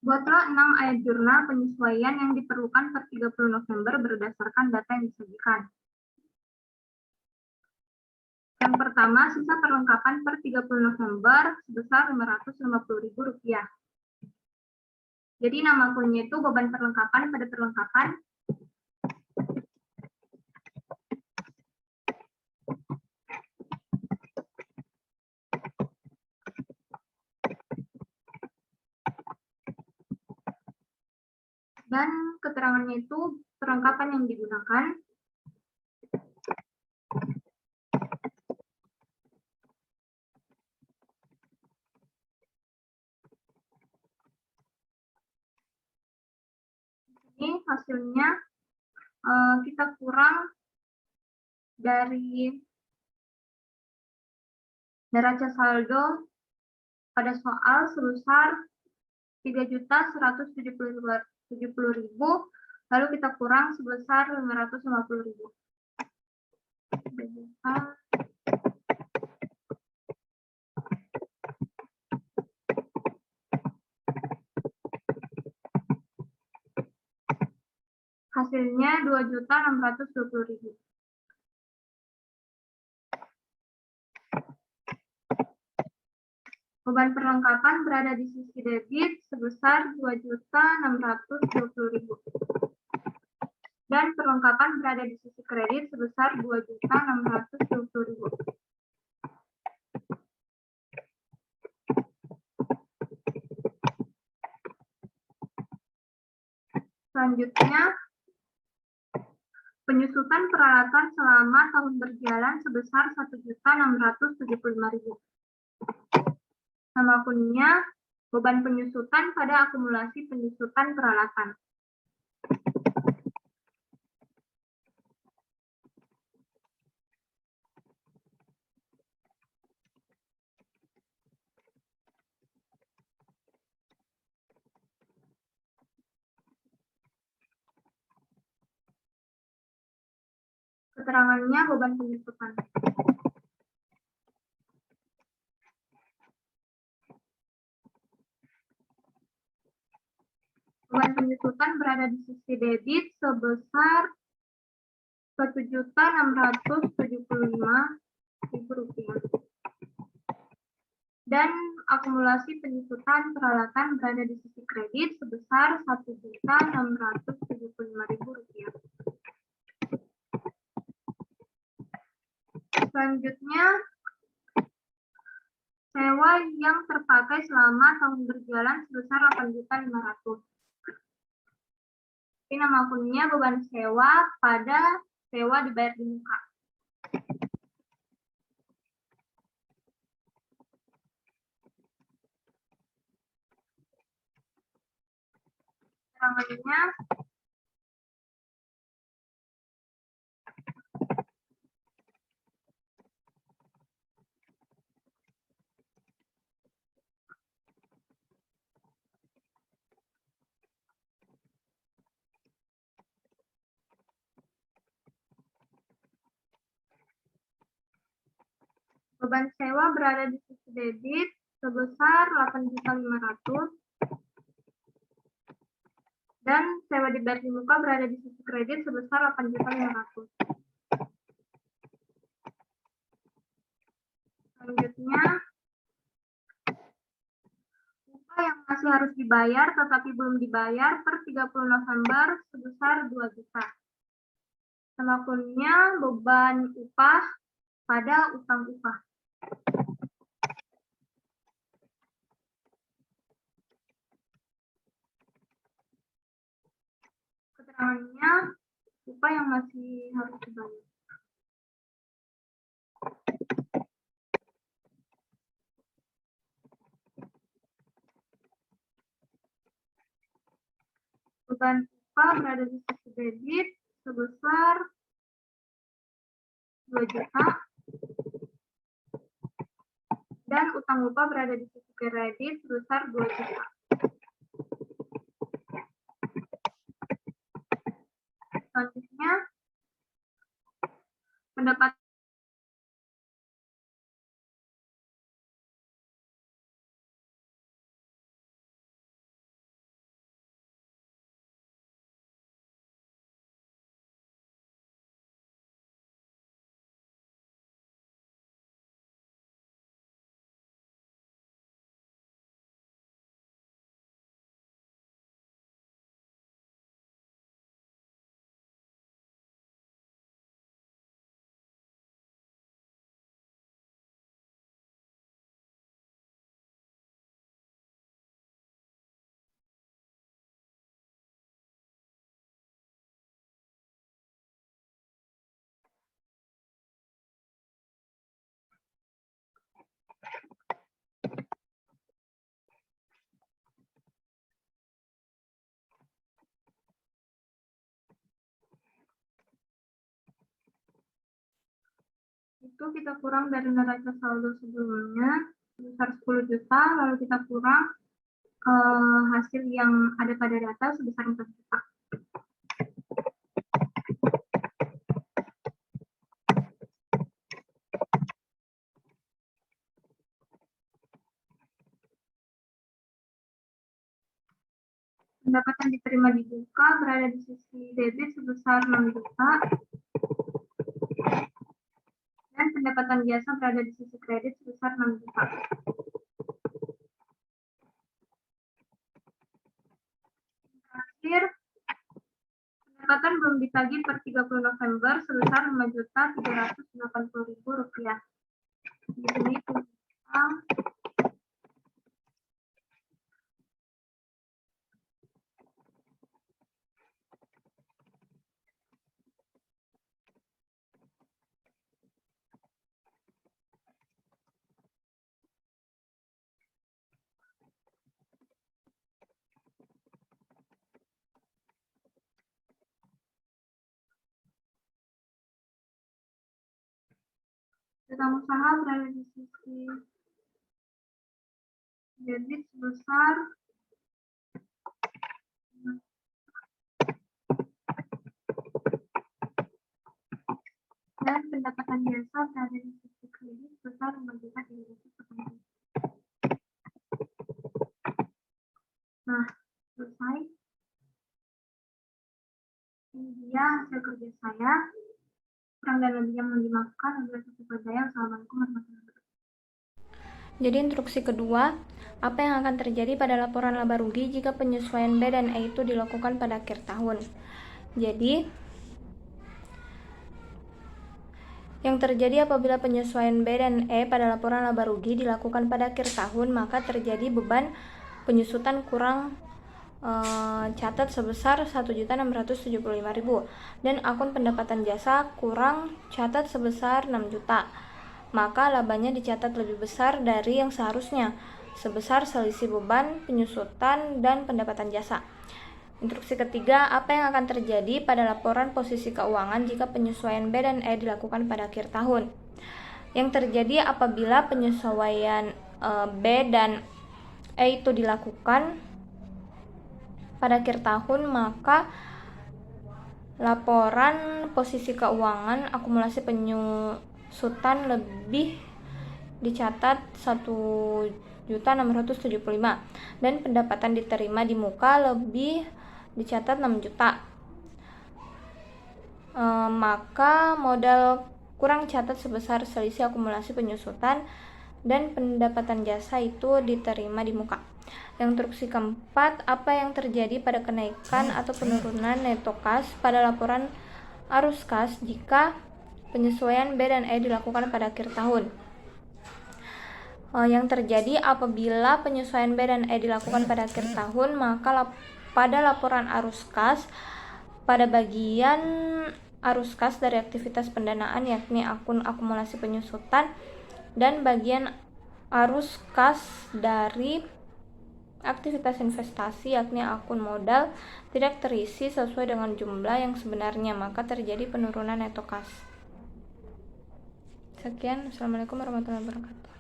Buatlah 6 ayat jurnal penyesuaian yang diperlukan per 30 November berdasarkan data yang disajikan. Yang pertama, sisa perlengkapan per 30 November sebesar Rp550.000. Jadi nama akunnya itu beban perlengkapan pada perlengkapan. Dan keterangannya itu perlengkapan yang digunakan. Ini hasilnya kita kurang dari neraca saldo pada soal sebesar 3.170.000, lalu kita kurang sebesar 550.000. Hasilnya 2.620.000. Beban perlengkapan berada di sisi debit sebesar 2.620.000. Dan perlengkapan berada di sisi kredit sebesar 2.620.000. Selanjutnya, penyusutan peralatan selama tahun berjalan sebesar 1.675.000. Nama akunnya beban penyusutan pada akumulasi penyusutan peralatan. Keterangannya beban penyusutan. Beban penyusutan berada di sisi debit sebesar Rp1.675.000. Dan akumulasi penyusutan peralatan berada di sisi kredit sebesar Rp1.675.000. Selanjutnya, sewa yang terpakai selama tahun berjalan sebesar 8.500.000. Ini nama akunnya beban sewa pada sewa dibayar di muka. Keterangannya beban sewa berada di sisi debit sebesar 8.500.000 dan sewa dibayar di muka berada di sisi kredit sebesar 8.500.000. Selanjutnya, upah yang masih harus dibayar tetapi belum dibayar per 30 November sebesar 2 juta. Nama akunnya beban upah pada utang upah. Keterangannya upah yang masih harus dibayar. Beban upah berada di sisi debit sebesar 2 juta. Dan utang upah berada di sisi kredit sebesar 2 juta. Selanjutnya, pendapatan itu kita kurang dari neraca saldo sebelumnya sebesar 10 juta, lalu kita kurang hasil yang ada pada data sebesar 4 juta. Pendapatan diterima di buka berada di sisi debit sebesar 6 juta. Dan pendapatan jasa berada di sisi kredit sebesar 6 juta. Terakhir, pendapatan belum ditagih per 30 November sebesar Rp5.380.000. Di sini piutang usaha berada di sisi debit sebesar dan pendapatan jasa berada di sisi kredit sebesar Rp5.300.000. Nah, selesai. Ini dia hasil kerja saya. Kurang dan lebihnya mohon dimaafkan. Assalamualaikum warahmatullahi wabarakatuh. Jadi instruksi kedua, apa yang akan terjadi pada laporan laba rugi jika penyesuaian B dan E itu dilakukan pada akhir tahun. Jadi, yang terjadi apabila penyesuaian B dan E pada laporan laba rugi dilakukan pada akhir tahun, maka terjadi beban penyusutan kurang catat sebesar Rp1.675.000 dan akun pendapatan jasa kurang catat sebesar Rp6 juta. Maka labanya dicatat lebih besar dari yang seharusnya sebesar selisih beban penyusutan dan pendapatan jasa. Instruksi ketiga, apa yang akan terjadi pada laporan posisi keuangan jika penyesuaian B dan E dilakukan pada akhir tahun. Yang terjadi apabila penyesuaian B dan E itu dilakukan pada akhir tahun, maka laporan posisi keuangan akumulasi penyusutan lebih dicatat Rp1.675.000 dan pendapatan diterima di muka lebih dicatat Rp6 juta. Maka modal kurang catat sebesar selisih akumulasi penyusutan dan pendapatan jasa itu diterima di muka. Yang instruksi keempat, apa yang terjadi pada kenaikan atau penurunan neto kas pada laporan arus kas jika penyesuaian B dan E dilakukan pada akhir tahun. Yang terjadi apabila penyesuaian B dan E dilakukan pada akhir tahun, maka pada laporan arus kas pada bagian arus kas dari aktivitas pendanaan yakni akun akumulasi penyusutan dan bagian arus kas dari aktivitas investasi yakni akun modal tidak terisi sesuai dengan jumlah yang sebenarnya, maka terjadi penurunan neto kas. Sekian, Assalamualaikum warahmatullahi wabarakatuh.